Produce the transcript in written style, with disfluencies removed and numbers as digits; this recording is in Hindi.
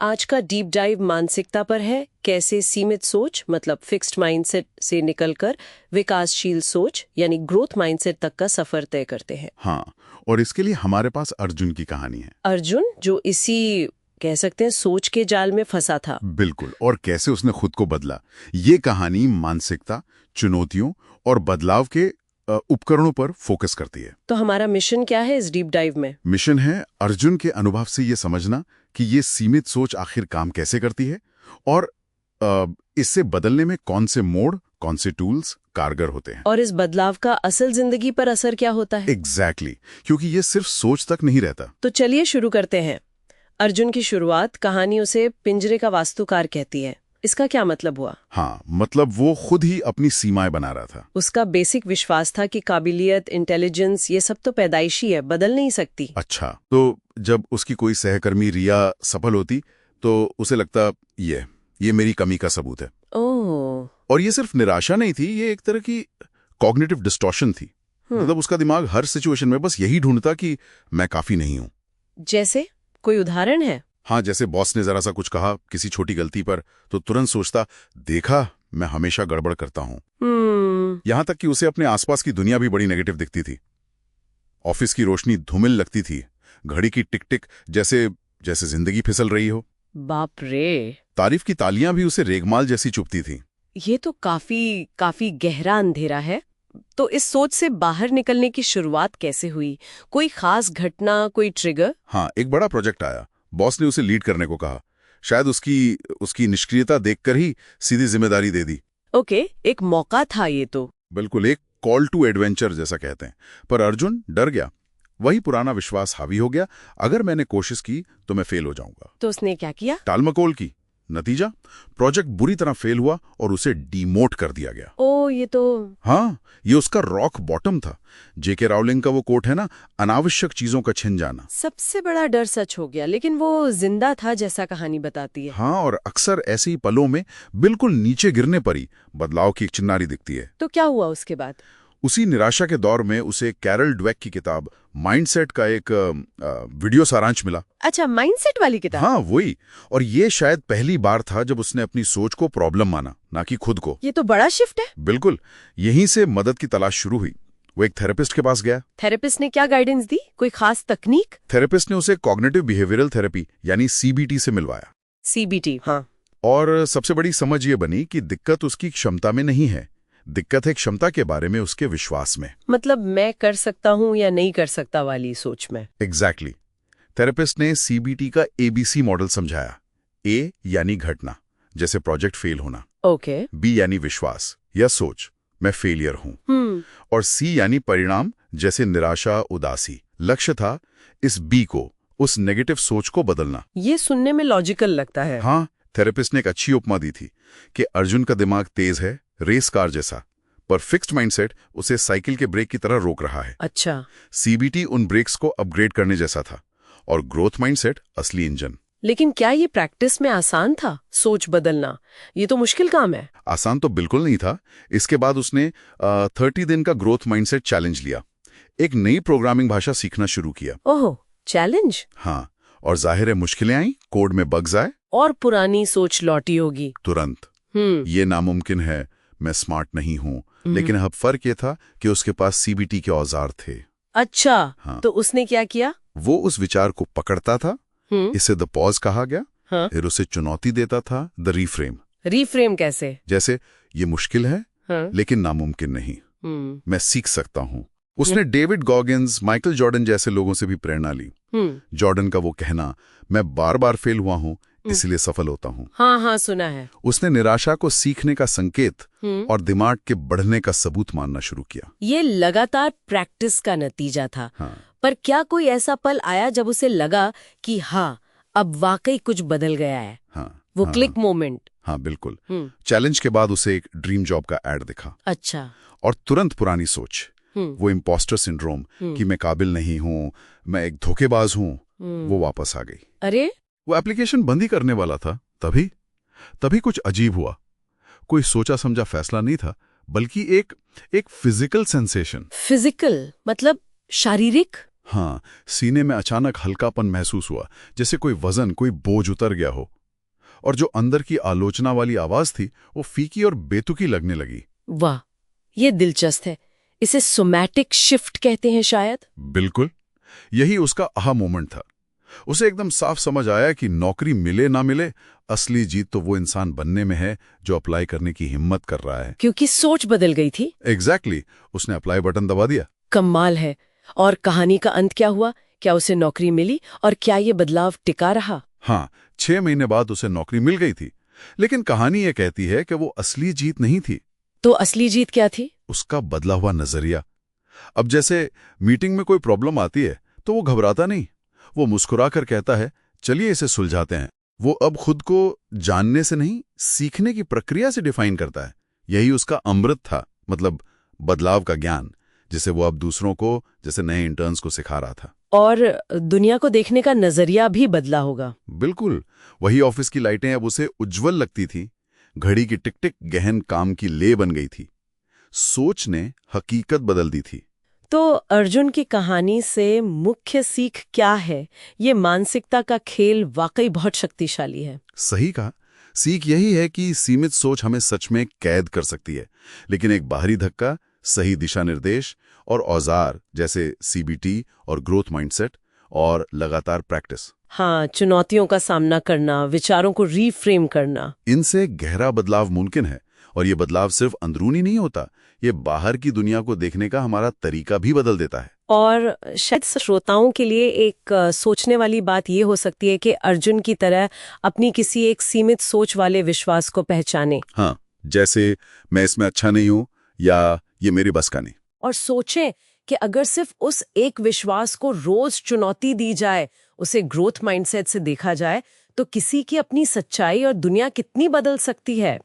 आज का डीप डाइव मानसिकता पर है, कैसे सीमित सोच मतलब फिक्स्ड माइंडसेट से निकलकर विकासशील सोच यानी ग्रोथ माइंडसेट तक का सफर तय करते हैं। हाँ, और इसके लिए हमारे पास अर्जुन की कहानी है। अर्जुन जो इसी कह सकते हैं सोच के जाल में फंसा था। बिल्कुल, और कैसे उसने खुद को बदला। ये कहानी मानसिकता, चुनौतियों और बदलाव के उपकरणों पर फोकस करती है। तो हमारा मिशन क्या है इस डीप डाइव में? मिशन है अर्जुन के अनुभव से ये समझना कि ये सीमित सोच आखिर काम कैसे करती है और इससे बदलने में कौन से मोड़, कौन से टूल्स कारगर होते हैं। और इस बदलाव का असल जिंदगी पर असर क्या होता है? एग्जैक्टली, क्योंकि ये सिर्फ सोच तक नहीं रहता। तो चलिए शुरू करते हैं। अर्जुन की शुरुआत कहानी उसे पिंजरे का वास्तुकार कहती है। इसका क्या मतलब हुआ? हाँ, मतलब वो खुद ही अपनी सीमाएं बना रहा था। उसका बेसिक विश्वास था कि काबिलियत, इंटेलिजेंस ये सब तो पैदाइशी है, बदल नहीं सकती। अच्छा, तो जब उसकी कोई सहकर्मी रिया सफल होती तो उसे लगता ये मेरी कमी का सबूत है। ओह। और ये सिर्फ निराशा नहीं थी, ये एक तरह की कॉग्निटिव डिस्टॉर्शन थी। मतलब उसका दिमाग हर सिचुएशन में बस यही ढूंढता कि मैं काफी नहीं हूं। जैसे कोई उदाहरण है? हाँ, जैसे बॉस ने जरा सा कुछ कहा किसी छोटी गलती पर तो तुरंत सोचता, देखा मैं हमेशा गड़बड़ करता हूं। यहां तक कि उसे अपने आसपास की दुनिया भी बड़ी नेगेटिव दिखती थी। ऑफिस की रोशनी धूमिल लगती थी, घड़ी की टिक टिक जैसे जैसे जिंदगी फिसल रही हो। बाप रे। तारीफ की तालियां भी उसे रेगमाल जैसी चुभती थी। ये तो काफी गहरा अंधेरा है। तो इस सोच से बाहर निकलने की शुरुआत कैसे हुई? कोई खास घटना, कोई ट्रिगर? हाँ, एक बड़ा प्रोजेक्ट आया, बॉस ने उसे लीड करने को कहा। शायद उसकी निष्क्रियता देखकर ही सीधी जिम्मेदारी दे दी। ओके, एक मौका था ये तो। बिल्कुल, एक कॉल टू एडवेंचर जैसा कहते हैं। पर अर्जुन डर गया। वही पुराना विश्वास हावी हो गया, अगर मैंने कोशिश की तो मैं फेल हो जाऊंगा। तो उसने क्या किया? टालमटोल की। नतीजा, प्रोजेक्ट बुरी तरह फेल हुआ और उसे डिमोट कर दिया गया। ओ, ये तो। हाँ, ये उसका रॉक बॉटम था। जेके रावलिंग का वो कोट है ना, अनावश्यक चीजों का छिन जाना। सबसे बड़ा डर सच हो गया, लेकिन वो जिंदा था जैसा कहानी बताती है। हाँ, और अक्सर ऐसे ही पलों में बिल्कुल नीचे गिरने पर ही बदलाव की एक चिन्हारी दिखती है। तो क्या हुआ उसके बाद? उसी निराशा के दौर में उसे कैरल ड्वेक की किताब माइंडसेट का एक वीडियो सारांश मिला। अच्छा, माइंडसेट वाली किताब? हाँ, वही। और ये शायद पहली बार था जब उसने अपनी सोच को प्रॉब्लम माना, ना कि खुद को। ये तो बड़ा शिफ्ट है। बिल्कुल, यहीं से मदद की तलाश शुरू हुई। वो एक थेरेपिस्ट के पास गया। थेरेपिस्ट ने क्या गाइडेंस दी? कोई खास तकनीक? थेरेपिस्ट ने उसे कॉग्निटिव बिहेवियरल थेरेपी यानी सीबीटी से मिलवाया। सीबीटी, हाँ। और सबसे बड़ी समझ ये बनी कि दिक्कत उसकी क्षमता में नहीं है, दिक्कत है क्षमता के बारे में उसके विश्वास में। मतलब मैं कर सकता हूँ या नहीं कर सकता वाली सोच में। एग्जैक्टली। थेरेपिस्ट ने सीबीटी का एबीसी मॉडल समझाया। ए यानी घटना, जैसे प्रोजेक्ट फेल होना। ओके। बी यानी विश्वास या सोच, मैं फेलियर हूं। और सी यानी परिणाम, जैसे निराशा, उदासी। लक्ष्य था इस बी को, उस नेगेटिव सोच को बदलना। ये सुनने में लॉजिकल लगता है। हाँ, थेरेपिस्ट ने एक अच्छी उपमा दी थी कि अर्जुन का दिमाग तेज है, रेस कार जैसा, पर फिक्स्ड माइंडसेट उसे साइकिल के ब्रेक की तरह रोक रहा है। अच्छा। सीबीटी उन ब्रेक्स को अपग्रेड करने जैसा था और ग्रोथ माइंडसेट असली इंजन। लेकिन क्या ये प्रैक्टिस में आसान था? सोच बदलना ये तो मुश्किल काम है। आसान तो बिल्कुल नहीं था। इसके बाद उसने 30 दिन का ग्रोथ माइंडसेट चैलेंज लिया, एक नई प्रोग्रामिंग भाषा सीखना शुरू किया। ओह, चैलेंज? हाँ, और जाहिर है मुश्किलें आई, कोड में बग्स आए और पुरानी सोच लौटी होगी तुरंत। ये नामुमकिन है, मैं स्मार्ट नहीं हूं। लेकिन अब फर्क ये था कि उसके पास सीबीटी के औजार थे। अच्छा। हाँ। तो उसने क्या किया? वो उस विचार को पकड़ता था, इसे द पॉज कहा गया। हाँ। फिर उसे चुनौती देता था, द रीफ्रेम। रीफ्रेम कैसे? जैसे ये मुश्किल है, हाँ। लेकिन नामुमकिन नहीं, मैं सीख सकता हूं। उसने डेविड गॉगिन्स, माइकल जॉर्डन जैसे लोगों से भी प्रेरणा ली। जॉर्डन का वो कहना, मैं बार बार फेल हुआ हूं इसलिए सफल होता हूं। हाँ हाँ, सुना है। उसने निराशा को सीखने का संकेत और दिमाग के बढ़ने का सबूत मानना शुरू किया। ये लगातार प्रैक्टिस का नतीजा था। हाँ। पर क्या कोई ऐसा पल आया जब उसे लगा कि हाँ, अब वाकई कुछ बदल गया है? हाँ, वो हाँ, क्लिक मोमेंट। हाँ, बिल्कुल। चैलेंज के बाद उसे एक ड्रीम जॉब का एड दिखा। अच्छा। और तुरंत पुरानी सोच, वो इम्पोस्टर सिंड्रोम कि मैं काबिल नहीं हूं, मैं एक धोखेबाज हूं, वो वापस आ गई। अरे, वो एप्लीकेशन बंद ही करने वाला था। तभी कुछ अजीब हुआ। कोई सोचा समझा फैसला नहीं था, बल्कि एक फिजिकल सेंसेशन। फिजिकल मतलब शारीरिक? हाँ, सीने में अचानक हल्कापन महसूस हुआ, जैसे कोई वजन, कोई बोझ उतर गया हो। और जो अंदर की आलोचना वाली आवाज थी वो फीकी और बेतुकी लगने लगी। वाह, ये दिलचस्प है। इसे सोमैटिक शिफ्ट कहते हैं शायद। बिल्कुल, यही उसका आहा मोमेंट था। उसे एकदम साफ समझ आया कि नौकरी मिले ना मिले, असली जीत तो वो इंसान बनने में है जो अप्लाई करने की हिम्मत कर रहा है। क्योंकि सोच बदल गई थी। एग्जैक्टली, उसने अप्लाई बटन दबा दिया। कमाल है। और कहानी का अंत क्या हुआ? क्या उसे नौकरी मिली और क्या ये बदलाव टिका रहा? हाँ, 6 महीने बाद उसे नौकरी मिल गई थी। लेकिन कहानी ये कहती है कि वो असली जीत नहीं थी। तो असली जीत क्या थी? उसका बदला हुआ नजरिया। अब जैसे मीटिंग में कोई प्रॉब्लम आती है तो वो घबराता नहीं, वो मुस्कुराकर कहता है चलिए इसे सुलझाते हैं। वो अब खुद को जानने से नहीं, सीखने की प्रक्रिया से डिफाइन करता है। यही उसका अमृत था, मतलब बदलाव का ज्ञान, जिसे वो अब दूसरों को, जैसे नए इंटर्न्स को सिखा रहा था। और दुनिया को देखने का नजरिया भी बदला होगा। बिल्कुल, वही ऑफिस की लाइटें अब उसे उज्जवल लगती थी, घड़ी की टिक टिक गहन काम की ले बन गई थी। सोच ने हकीकत बदल दी थी। तो अर्जुन की कहानी से मुख्य सीख क्या है? ये मानसिकता का खेल वाकई बहुत शक्तिशाली है। सही कहा। सीख यही है कि सीमित सोच हमें सच में कैद कर सकती है, लेकिन एक बाहरी धक्का, सही दिशा निर्देश और औजार जैसे सीबीटी और ग्रोथ माइंडसेट और लगातार प्रैक्टिस, हाँ, चुनौतियों का सामना करना, विचारों को रीफ्रेम करना, इनसे गहरा बदलाव मुमकिन है। और ये बदलाव सिर्फ अंदरूनी नहीं होता, ये बाहर की दुनिया को देखने का हमारा तरीका भी बदल देता है। और शायद श्रोताओं के लिए एक सोचने वाली बात ये हो सकती है कि अर्जुन की तरह अपनी किसी एक सीमित सोच वाले विश्वास को पहचाने। हाँ, जैसे मैं इसमें अच्छा नहीं हूं या ये मेरे बस का नहीं। और सोचें कि अगर सिर्फ उस एक विश्वास को रोज चुनौती दी जाए, उसे ग्रोथ माइंडसेट से देखा जाए, तो किसी की अपनी सच्चाई और दुनिया कितनी बदल सकती है।